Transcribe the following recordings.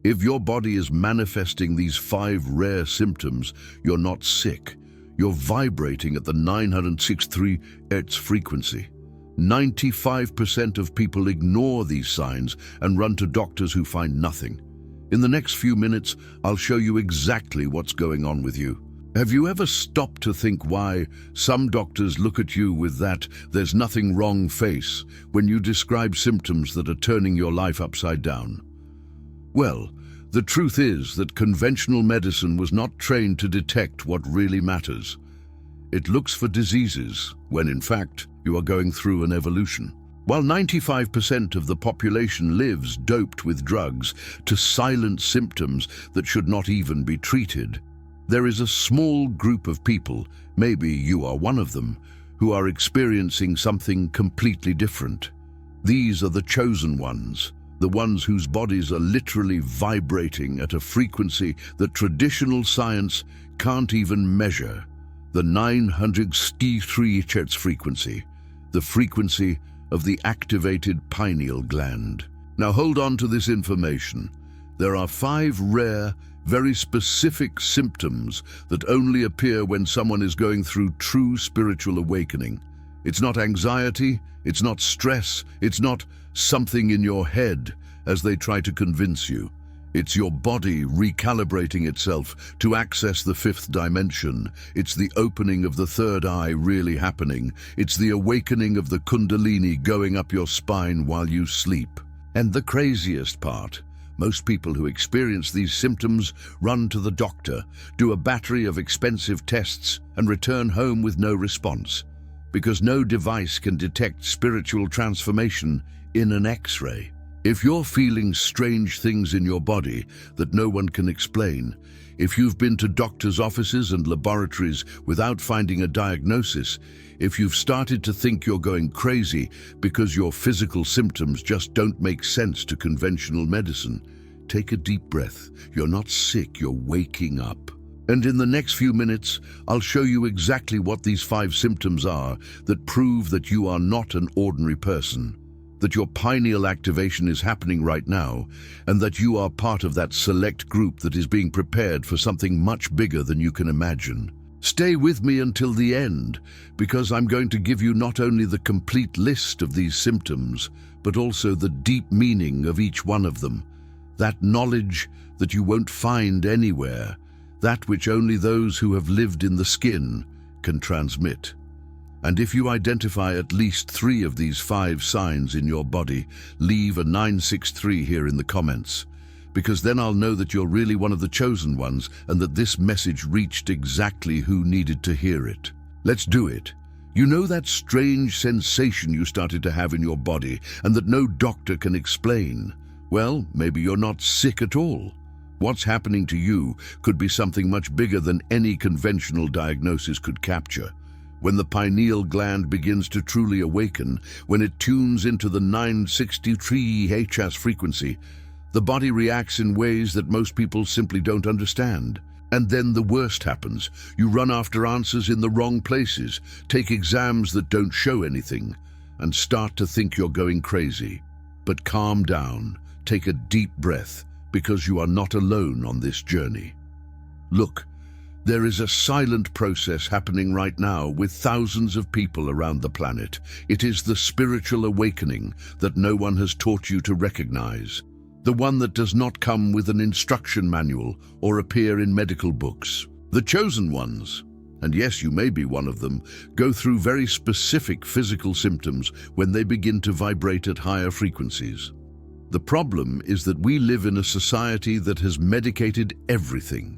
If your body is manifesting these 5 rare symptoms, you're not sick. You're vibrating at the 963 Hz frequency. 95% of people ignore these signs and run to doctors who find nothing. In the next few minutes, I'll show you exactly what's going on with you. Have you ever stopped to think why some doctors look at you with that "there's nothing wrong" face when you describe symptoms that are turning your life upside down? Well, the truth is that conventional medicine was not trained to detect what really matters. It looks for diseases when, in fact, you are going through an evolution. While 95% of the population lives doped with drugs to silence symptoms that should not even be treated, there is a small group of people, maybe you are one of them, who are experiencing something completely different. These are the chosen ones, the ones whose bodies are literally vibrating at a frequency that traditional science can't even measure. The 963 Hz frequency, the frequency of the activated pineal gland. Now hold on to this information. There are 5 rare, very specific symptoms that only appear when someone is going through true spiritual awakening. It's not anxiety, it's not stress, it's not something in your head, as they try to convince you. It's your body recalibrating itself to access the 5th dimension. It's the opening of the 3rd eye really happening. It's the awakening of the Kundalini going up your spine while you sleep. And the craziest part, most people who experience these symptoms run to the doctor, do a battery of expensive tests, and return home with no response, because no device can detect spiritual transformation in an X-ray. If you're feeling strange things in your body that no one can explain, if you've been to doctors' offices and laboratories without finding a diagnosis, if you've started to think you're going crazy because your physical symptoms just don't make sense to conventional medicine, take a deep breath. You're not sick, you're waking up. And in the next few minutes, I'll show you exactly what these 5 symptoms are that prove that you are not an ordinary person, that your pineal activation is happening right now, and that you are part of that select group that is being prepared for something much bigger than you can imagine. Stay with me until the end, because I'm going to give you not only the complete list of these symptoms, but also the deep meaning of each one of them. That knowledge that you won't find anywhere, that which only those who have lived in the skin can transmit. And if you identify at least 3 of these 5 signs in your body, leave a 963 here in the comments, because then I'll know that you're really one of the chosen ones and that this message reached exactly who needed to hear it. Let's do it. You know that strange sensation you started to have in your body and that no doctor can explain? Well, maybe you're not sick at all. What's happening to you could be something much bigger than any conventional diagnosis could capture. When the pineal gland begins to truly awaken, when it tunes into the 963 Hz frequency, the body reacts in ways that most people simply don't understand. And then the worst happens. You run after answers in the wrong places, take exams that don't show anything, and start to think you're going crazy. But calm down, take a deep breath, because you are not alone on this journey. Look, there is a silent process happening right now with thousands of people around the planet. It is the spiritual awakening that no one has taught you to recognize. The one that does not come with an instruction manual or appear in medical books. The chosen ones, and yes, you may be one of them, go through very specific physical symptoms when they begin to vibrate at higher frequencies. The problem is that we live in a society that has medicated everything,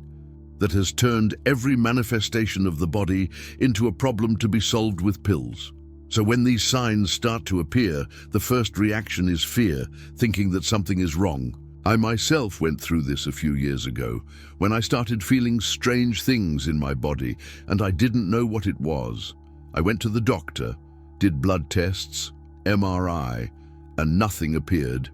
that has turned every manifestation of the body into a problem to be solved with pills. So when these signs start to appear, the first reaction is fear, thinking that something is wrong. I myself went through this a few years ago, when I started feeling strange things in my body, and I didn't know what it was. I went to the doctor, did blood tests, MRI, and nothing appeared.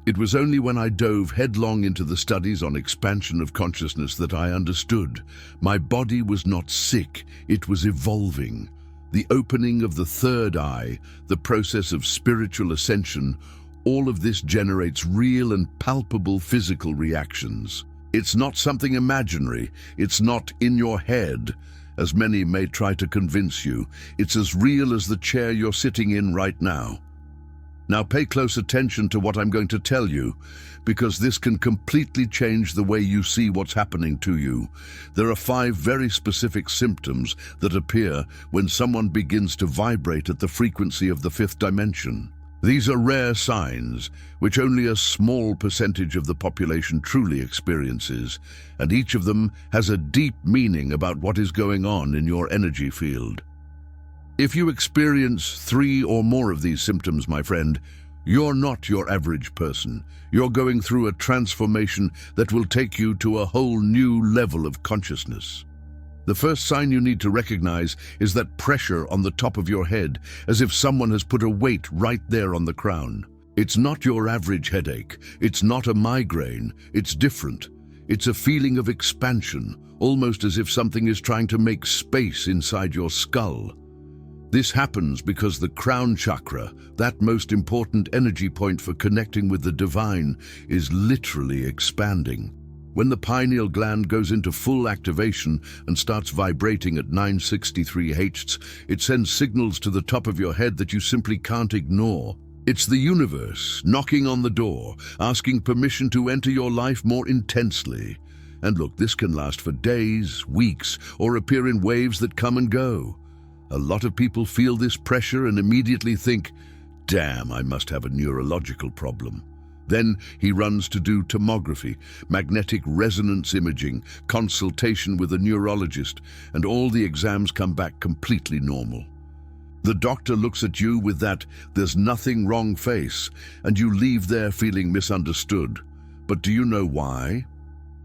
It was only when I dove headlong into the studies on expansion of consciousness that I understood. My body was not sick, it was evolving. The opening of the 3rd eye, the process of spiritual ascension, All of this generates real and palpable physical reactions. It's not something imaginary. It's not in your head, as many may try to convince you. It's as real as the chair you're sitting in right now. Now pay close attention to what I'm going to tell you, because this can completely change the way you see what's happening to you. There are 5 very specific symptoms that appear when someone begins to vibrate at the frequency of the 5th dimension. These are rare signs, which only a small percentage of the population truly experiences, and each of them has a deep meaning about what is going on in your energy field. If you experience 3 or more of these symptoms, my friend, you're not your average person. You're going through a transformation that will take you to a whole new level of consciousness. The first sign you need to recognize is that pressure on the top of your head, as if someone has put a weight right there on the crown. It's not your average headache. It's not a migraine. It's different. It's a feeling of expansion, almost as if something is trying to make space inside your skull. This happens because the crown chakra, that most important energy point for connecting with the divine, is literally expanding. When the pineal gland goes into full activation and starts vibrating at 963 Hz, it sends signals to the top of your head that you simply can't ignore. It's the universe knocking on the door, asking permission to enter your life more intensely. And look, this can last for days, weeks, or appear in waves that come and go. A lot of people feel this pressure and immediately think, damn, I must have a neurological problem. Then he runs to do tomography, magnetic resonance imaging, consultation with a neurologist, and all the exams come back completely normal. The doctor looks at you with that "there's nothing wrong" face, and you leave there feeling misunderstood. But do you know why?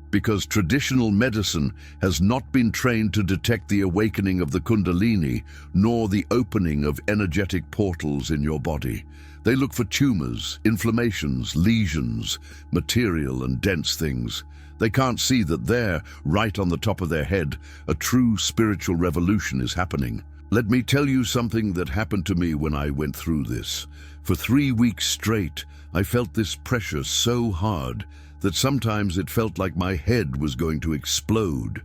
Because traditional medicine has not been trained to detect the awakening of the Kundalini, nor the opening of energetic portals in your body. They look for tumors, inflammations, lesions, material and dense things. They can't see that there, right on the top of their head, a true spiritual revolution is happening. Let me tell you something that happened to me when I went through this. For 3 weeks straight, I felt this pressure so hard that sometimes it felt like my head was going to explode.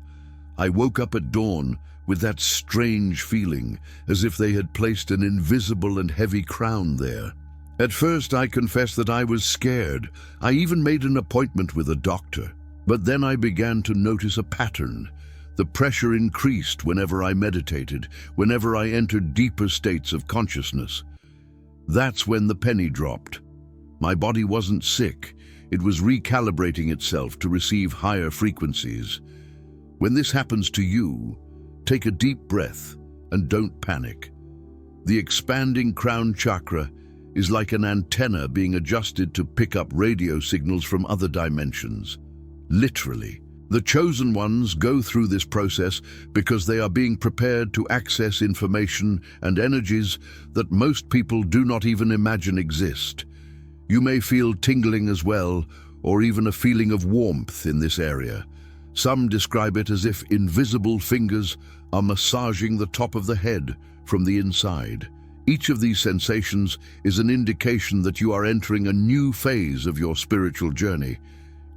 I woke up at dawn with that strange feeling, as if they had placed an invisible and heavy crown there. At first, I confess that I was scared. I even made an appointment with a doctor. But then I began to notice a pattern. The pressure increased whenever I meditated, whenever I entered deeper states of consciousness. That's when the penny dropped. My body wasn't sick. It was recalibrating itself to receive higher frequencies. When this happens to you, take a deep breath and don't panic. The expanding crown chakra is like an antenna being adjusted to pick up radio signals from other dimensions. Literally. The chosen ones go through this process because they are being prepared to access information and energies that most people do not even imagine exist. You may feel tingling as well, or even a feeling of warmth in this area. Some describe it as if invisible fingers are massaging the top of the head from the inside. Each of these sensations is an indication that you are entering a new phase of your spiritual journey,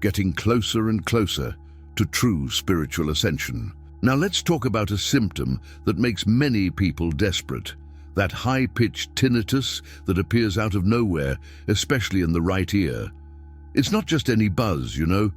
getting closer and closer to true spiritual ascension. Now let's talk about a symptom that makes many people desperate. That high-pitched tinnitus that appears out of nowhere, especially in the right ear. It's not just any buzz, you know.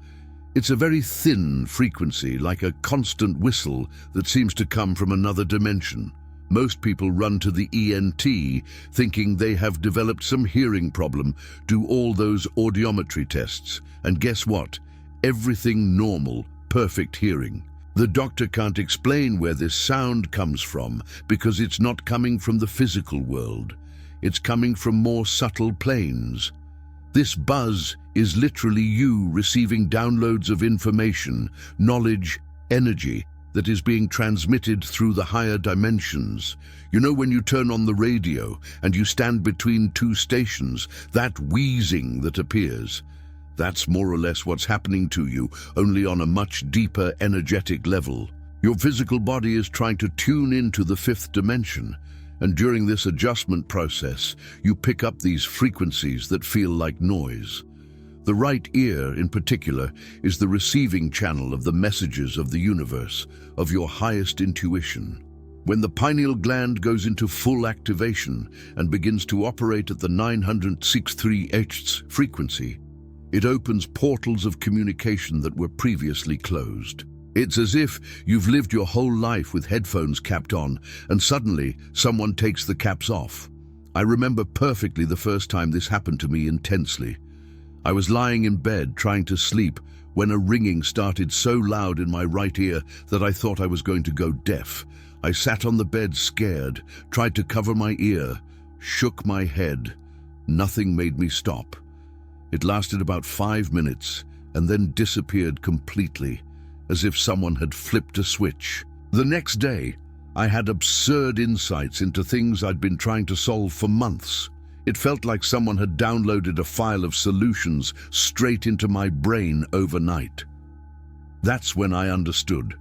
It's a very thin frequency, like a constant whistle that seems to come from another dimension. Most people run to the ENT, thinking they have developed some hearing problem, do all those audiometry tests, and guess what? Everything normal, perfect hearing. The doctor can't explain where this sound comes from because it's not coming from the physical world. It's coming from more subtle planes. This buzz is literally you receiving downloads of information, knowledge, energy that is being transmitted through the higher dimensions. You know, when you turn on the radio and you stand between 2 stations, that wheezing that appears. That's more or less what's happening to you, only on a much deeper energetic level. Your physical body is trying to tune into the 5th dimension, And during this adjustment process, you pick up these frequencies that feel like noise. The right ear, in particular, is the receiving channel of the messages of the universe, of your highest intuition. When the pineal gland goes into full activation and begins to operate at the 963 Hz frequency, it opens portals of communication that were previously closed. It's as if you've lived your whole life with headphones capped on, and suddenly someone takes the caps off. I remember perfectly the first time this happened to me intensely. I was lying in bed trying to sleep when a ringing started so loud in my right ear that I thought I was going to go deaf. I sat on the bed scared, tried to cover my ear, shook my head. Nothing made me stop. It lasted about 5 minutes and then disappeared completely, as if someone had flipped a switch. The next day, I had absurd insights into things I'd been trying to solve for months. It felt like someone had downloaded a file of solutions straight into my brain overnight. That's when I understood.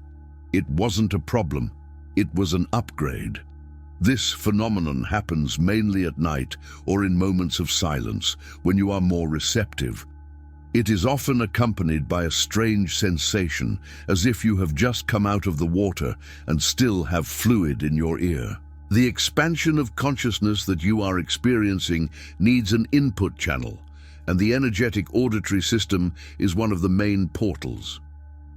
It wasn't a problem, it was an upgrade. This phenomenon happens mainly at night or in moments of silence, when you are more receptive. It is often accompanied by a strange sensation, as if you have just come out of the water and still have fluid in your ear. The expansion of consciousness that you are experiencing needs an input channel, and the energetic auditory system is one of the main portals.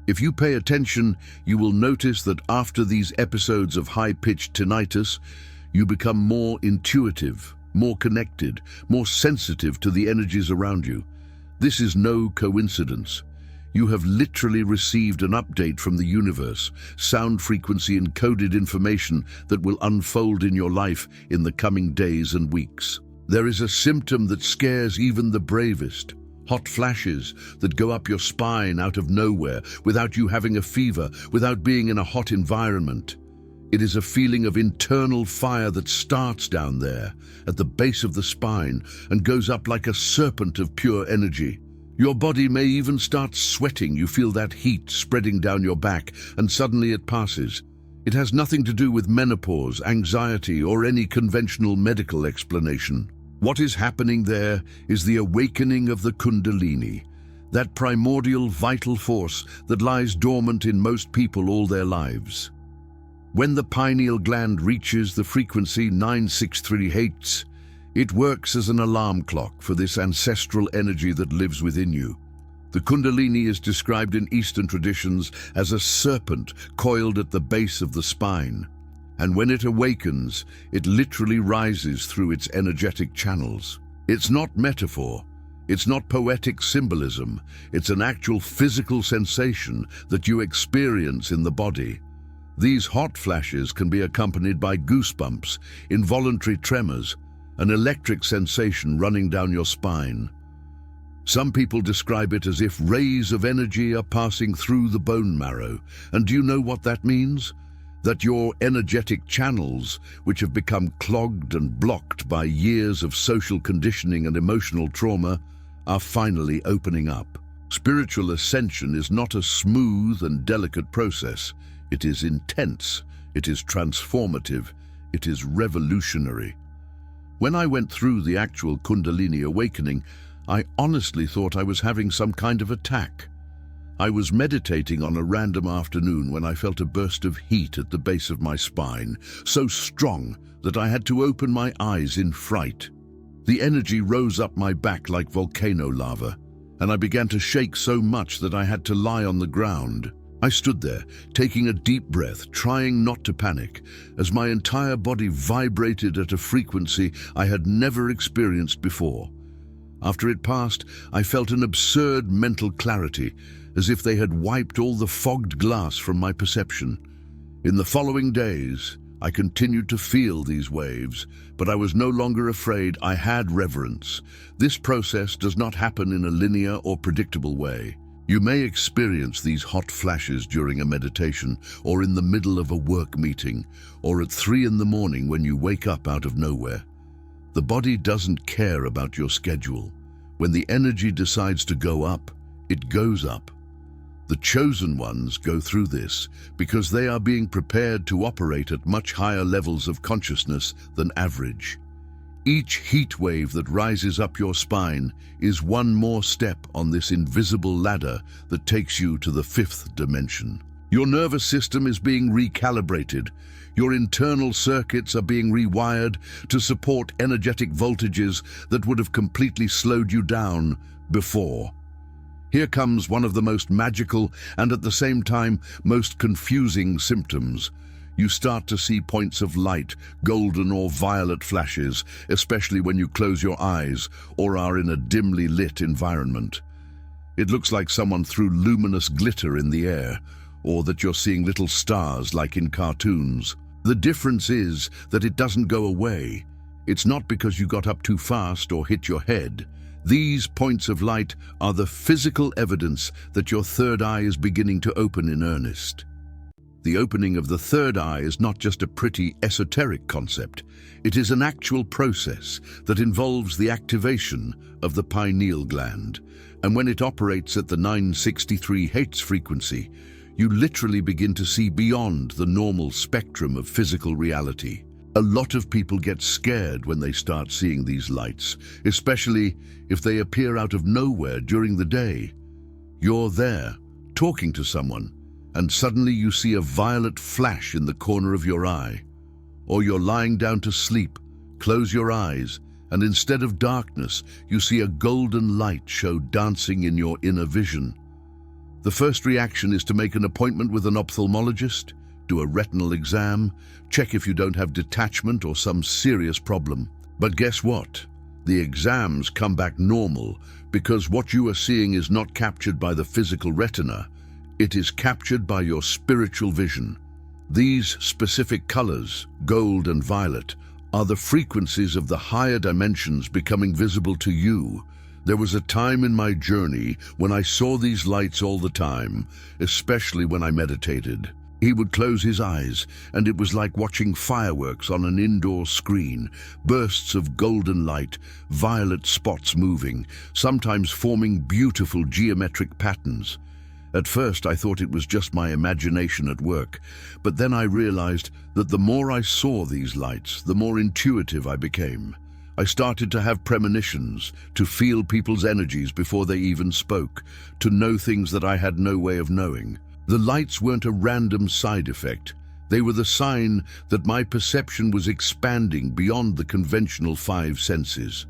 If you pay attention, you will notice that after these episodes of high-pitched tinnitus, you become more intuitive, more connected, more sensitive to the energies around you. This is no coincidence. You have literally received an update from the universe, sound frequency encoded information that will unfold in your life in the coming days and weeks. There is a symptom that scares even the bravest. Hot flashes that go up your spine out of nowhere, without you having a fever, without being in a hot environment. It is a feeling of internal fire that starts down there, at the base of the spine, and goes up like a serpent of pure energy. Your body may even start sweating. You feel that heat spreading down your back, and suddenly it passes. It has nothing to do with menopause, anxiety, or any conventional medical explanation. What is happening there is the awakening of the Kundalini, that primordial vital force that lies dormant in most people all their lives. When the pineal gland reaches the frequency 963 Hz, it works as an alarm clock for this ancestral energy that lives within you. The Kundalini is described in Eastern traditions as a serpent coiled at the base of the spine. And when it awakens, it literally rises through its energetic channels. It's not metaphor, it's not poetic symbolism, it's an actual physical sensation that you experience in the body. These hot flashes can be accompanied by goosebumps, involuntary tremors, an electric sensation running down your spine. Some people describe it as if rays of energy are passing through the bone marrow. And do you know what that means? That your energetic channels, which have become clogged and blocked by years of social conditioning and emotional trauma, are finally opening up. Spiritual ascension is not a smooth and delicate process. It is intense, it is transformative, it is revolutionary. When I went through the actual Kundalini awakening, I honestly thought I was having some kind of attack. I was meditating on a random afternoon when I felt a burst of heat at the base of my spine, so strong that I had to open my eyes in fright. The energy rose up my back like volcano lava, and I began to shake so much that I had to lie on the ground. I stood there, taking a deep breath, trying not to panic, as my entire body vibrated at a frequency I had never experienced before. After it passed, I felt an absurd mental clarity, as if they had wiped all the fogged glass from my perception. In the following days, I continued to feel these waves, but I was no longer afraid. I had reverence. This process does not happen in a linear or predictable way. You may experience these hot flashes during a meditation, or in the middle of a work meeting, or at 3 in the morning when you wake up out of nowhere. The body doesn't care about your schedule. When the energy decides to go up, it goes up. The chosen ones go through this because they are being prepared to operate at much higher levels of consciousness than average. Each heat wave that rises up your spine is one more step on this invisible ladder that takes you to the fifth dimension. Your nervous system is being recalibrated. Your internal circuits are being rewired to support energetic voltages that would have completely slowed you down before. Here comes one of the most magical and at the same time most confusing symptoms. You start to see points of light, golden or violet flashes, especially when you close your eyes or are in a dimly lit environment. It looks like someone threw luminous glitter in the air, or that you're seeing little stars like in cartoons. The difference is that it doesn't go away. It's not because you got up too fast or hit your head. These points of light are the physical evidence that your third eye is beginning to open in earnest. The opening of the third eye is not just a pretty esoteric concept. It is an actual process that involves the activation of the pineal gland. And when it operates at the 963 Hz frequency, you literally begin to see beyond the normal spectrum of physical reality. A lot of people get scared when they start seeing these lights, especially if they appear out of nowhere during the day. You're there, talking to someone, and suddenly you see a violet flash in the corner of your eye. Or you're lying down to sleep, close your eyes, and instead of darkness, you see a golden light show dancing in your inner vision. The first reaction is to make an appointment with an ophthalmologist, do a retinal exam, check if you don't have detachment or some serious problem. But guess what? The exams come back normal because what you are seeing is not captured by the physical retina. It is captured by your spiritual vision. These specific colors, gold and violet, are the frequencies of the higher dimensions becoming visible to you. There was a time in my journey when I saw these lights all the time, especially when I meditated. He would close his eyes, and it was like watching fireworks on an indoor screen, bursts of golden light, violet spots moving, sometimes forming beautiful geometric patterns. At first I thought it was just my imagination at work, but then I realized that the more I saw these lights, the more intuitive I became. I started to have premonitions, to feel people's energies before they even spoke, to know things that I had no way of knowing. The lights weren't a random side effect. They were the sign that my perception was expanding beyond the conventional five senses.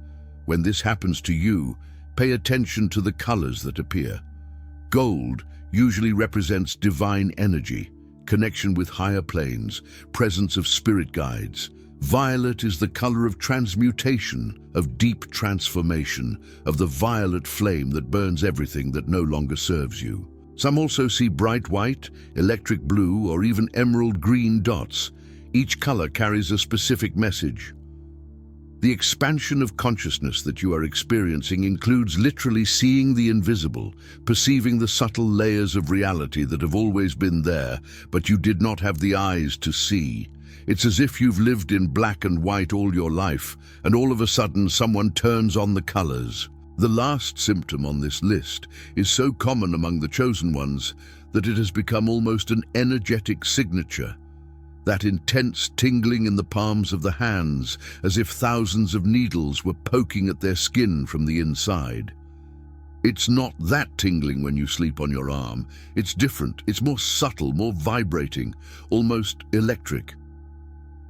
When this happens to you, pay attention to the colors that appear. Gold usually represents divine energy, connection with higher planes, presence of spirit guides. Violet is the color of transmutation, of deep transformation, of the violet flame that burns everything that no longer serves you. Some also see bright white, electric blue, or even emerald green dots. Each color carries a specific message. The expansion of consciousness that you are experiencing includes literally seeing the invisible, perceiving the subtle layers of reality that have always been there, but you did not have the eyes to see. It's as if you've lived in black and white all your life, and all of a sudden someone turns on the colors. The last symptom on this list is so common among the chosen ones that it has become almost an energetic signature. That intense tingling in the palms of the hands, as if thousands of needles were poking at their skin from the inside. It's not that tingling when you sleep on your arm. It's different. It's more subtle, more vibrating, almost electric.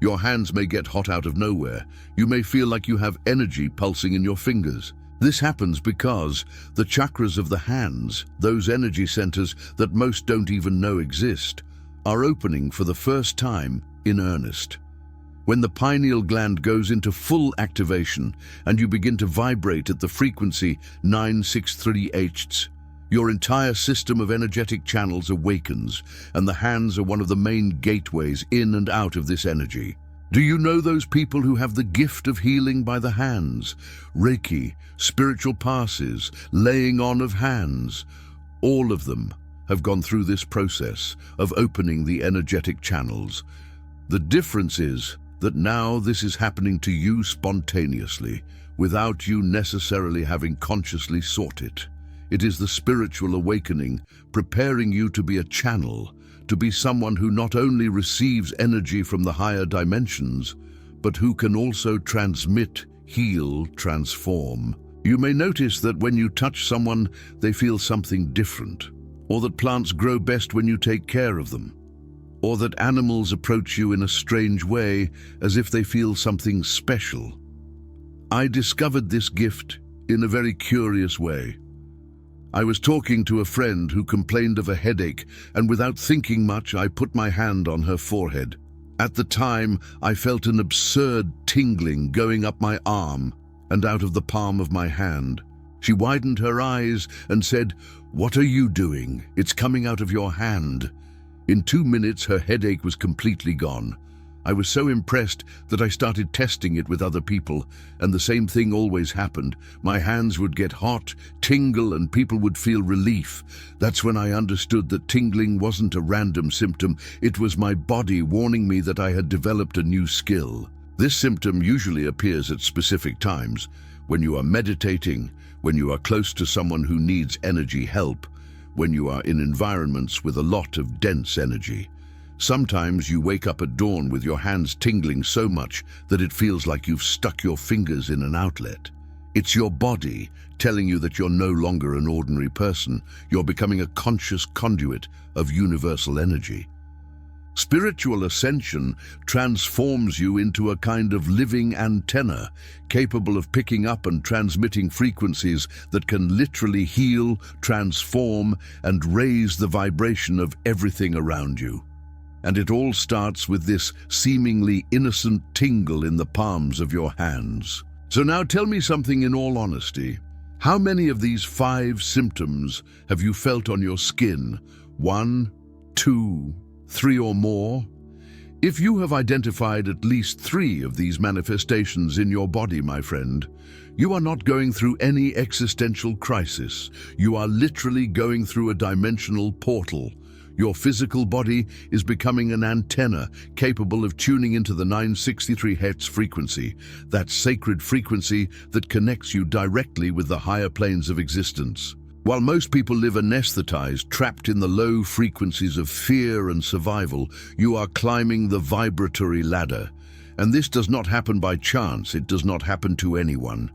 Your hands may get hot out of nowhere. You may feel like you have energy pulsing in your fingers. This happens because the chakras of the hands, those energy centers that most don't even know exist, are opening for the first time in earnest. When the pineal gland goes into full activation and you begin to vibrate at the frequency 963 Hz, your entire system of energetic channels awakens, and the hands are one of the main gateways in and out of this energy. Do you know those people who have the gift of healing by the hands? Reiki, spiritual passes, laying on of hands. All of them have gone through this process of opening the energetic channels. The difference is that now this is happening to you spontaneously, without you necessarily having consciously sought it. It is the spiritual awakening, preparing you to be a channel, to be someone who not only receives energy from the higher dimensions, but who can also transmit, heal, transform. You may notice that when you touch someone, they feel something different, or that plants grow best when you take care of them, or that animals approach you in a strange way, as if they feel something special. I discovered this gift in a very curious way. I was talking to a friend who complained of a headache, and without thinking much, I put my hand on her forehead. At the time, I felt an absurd tingling going up my arm and out of the palm of my hand. She widened her eyes and said, "What are you doing? It's coming out of your hand." In 2 minutes, her headache was completely gone. I was so impressed that I started testing it with other people, and the same thing always happened. My hands would get hot, tingle, and people would feel relief. That's when I understood that tingling wasn't a random symptom. It was my body warning me that I had developed a new skill. This symptom usually appears at specific times, when you are meditating, when you are close to someone who needs energy help, when you are in environments with a lot of dense energy. Sometimes you wake up at dawn with your hands tingling so much that it feels like you've stuck your fingers in an outlet. It's your body telling you that you're no longer an ordinary person. You're becoming a conscious conduit of universal energy. Spiritual ascension transforms you into a kind of living antenna, capable of picking up and transmitting frequencies that can literally heal, transform, and raise the vibration of everything around you. And it all starts with this seemingly innocent tingle in the palms of your hands. So now tell me something in all honesty. How many of these 5 symptoms have you felt on your skin? 1, 2, 3 or more? If you have identified at least 3 of these manifestations in your body, my friend, you are not going through any existential crisis. You are literally going through a dimensional portal. Your physical body is becoming an antenna capable of tuning into the 963 Hz frequency, that sacred frequency that connects you directly with the higher planes of existence. While most people live anesthetized, trapped in the low frequencies of fear and survival, you are climbing the vibratory ladder. And this does not happen by chance. It does not happen to anyone.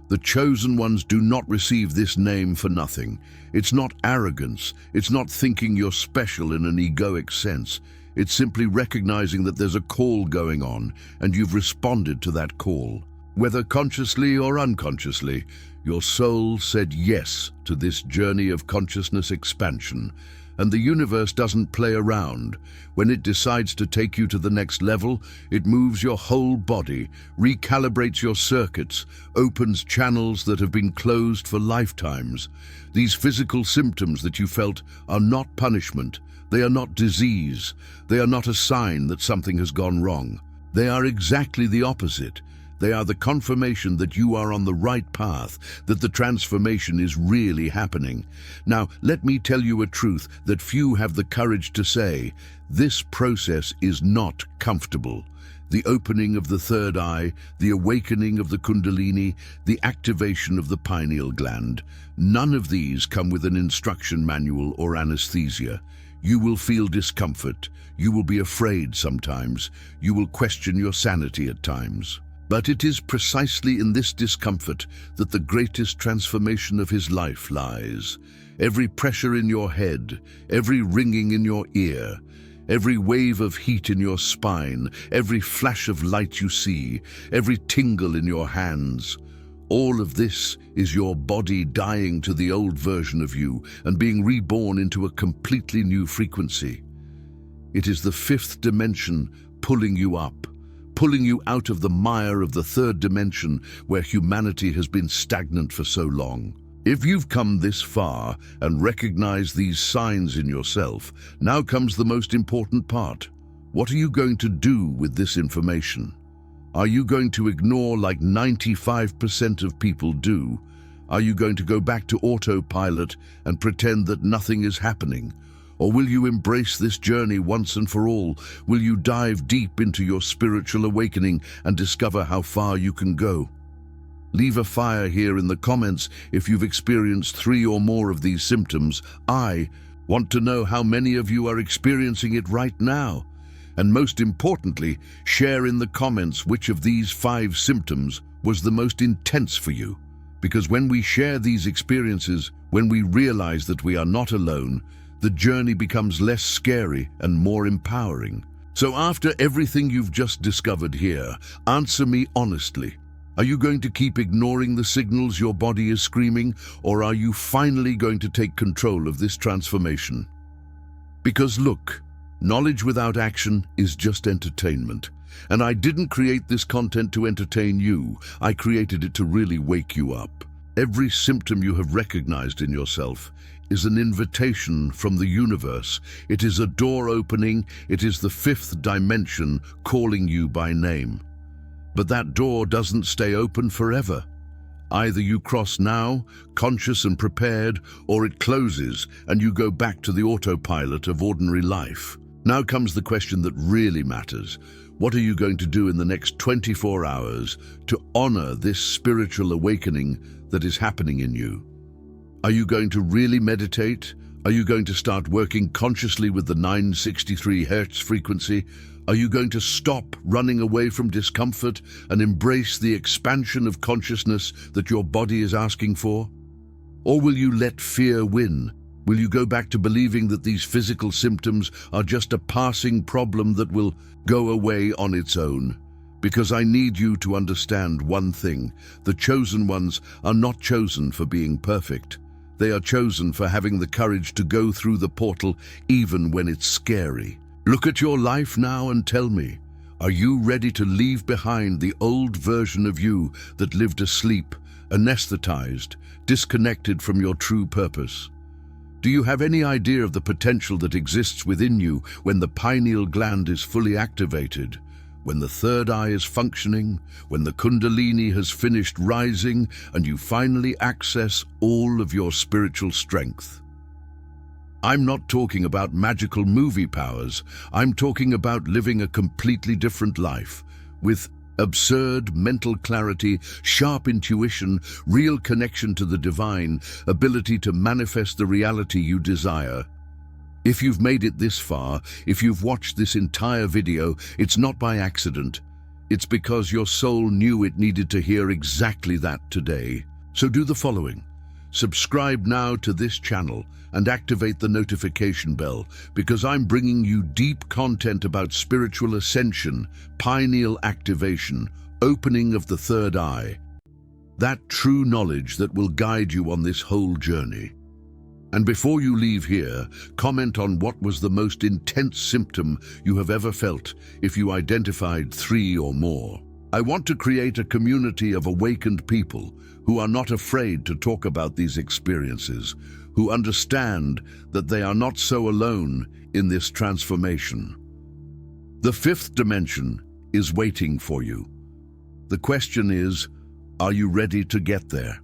The chosen ones do not receive this name for nothing. It's not arrogance. It's not thinking you're special in an egoic sense. It's simply recognizing that there's a call going on, and you've responded to that call. Whether consciously or unconsciously, your soul said yes to this journey of consciousness expansion, and the universe doesn't play around. When it decides to take you to the next level, it moves your whole body, recalibrates your circuits, opens channels that have been closed for lifetimes. These physical symptoms that you felt are not punishment. They are not disease. They are not a sign that something has gone wrong. They are exactly the opposite. They are the confirmation that you are on the right path, that the transformation is really happening. Now, let me tell you a truth that few have the courage to say. This process is not comfortable. The opening of the third eye, the awakening of the Kundalini, the activation of the pineal gland, none of these come with an instruction manual or anesthesia. You will feel discomfort. You will be afraid sometimes. You will question your sanity at times. But it is precisely in this discomfort that the greatest transformation of his life lies. Every pressure in your head, every ringing in your ear, every wave of heat in your spine, every flash of light you see, every tingle in your hands, all of this is your body dying to the old version of you and being reborn into a completely new frequency. It is the 5th dimension pulling you up, pulling you out of the mire of the 3rd dimension where humanity has been stagnant for so long. If you've come this far and recognized these signs in yourself, now comes the most important part. What are you going to do with this information? Are you going to ignore like 95% of people do? Are you going to go back to autopilot and pretend that nothing is happening? Or will you embrace this journey once and for all? Will you dive deep into your spiritual awakening and discover how far you can go? Leave a fire here in the comments if you've experienced 3 or more of these symptoms. I want to know how many of you are experiencing it right now. And most importantly, share in the comments which of these 5 symptoms was the most intense for you. Because when we share these experiences, when we realize that we are not alone, the journey becomes less scary and more empowering. So after everything you've just discovered here, answer me honestly. Are you going to keep ignoring the signals your body is screaming, or are you finally going to take control of this transformation? Because look, knowledge without action is just entertainment. And I didn't create this content to entertain you. I created it to really wake you up. Every symptom you have recognized in yourself is an invitation from the universe. It is a door opening. It is the 5th dimension calling you by name. But that door doesn't stay open forever. Either you cross now, conscious and prepared, or it closes and you go back to the autopilot of ordinary life. Now comes the question that really matters. What are you going to do in the next 24 hours to honor this spiritual awakening that is happening in you? Are you going to really meditate? Are you going to start working consciously with the 963 Hz frequency? Are you going to stop running away from discomfort and embrace the expansion of consciousness that your body is asking for? Or will you let fear win? Will you go back to believing that these physical symptoms are just a passing problem that will go away on its own? Because I need you to understand one thing. The chosen ones are not chosen for being perfect. They are chosen for having the courage to go through the portal even when it's scary. Look at your life now and tell me, are you ready to leave behind the old version of you that lived asleep, anesthetized, disconnected from your true purpose? Do you have any idea of the potential that exists within you when the pineal gland is fully activated, when the third eye is functioning, when the kundalini has finished rising, and you finally access all of your spiritual strength? I'm not talking about magical movie powers. I'm talking about living a completely different life with absurd mental clarity, sharp intuition, real connection to the divine, ability to manifest the reality you desire. If you've made it this far, if you've watched this entire video, it's not by accident. It's because your soul knew it needed to hear exactly that today. So do the following. Subscribe now to this channel and activate the notification bell, because I'm bringing you deep content about spiritual ascension, pineal activation, opening of the third eye. That true knowledge that will guide you on this whole journey. And before you leave here, comment on what was the most intense symptom you have ever felt if you identified 3 or more. I want to create a community of awakened people who are not afraid to talk about these experiences, who understand that they are not so alone in this transformation. The 5th dimension is waiting for you. The question is, are you ready to get there?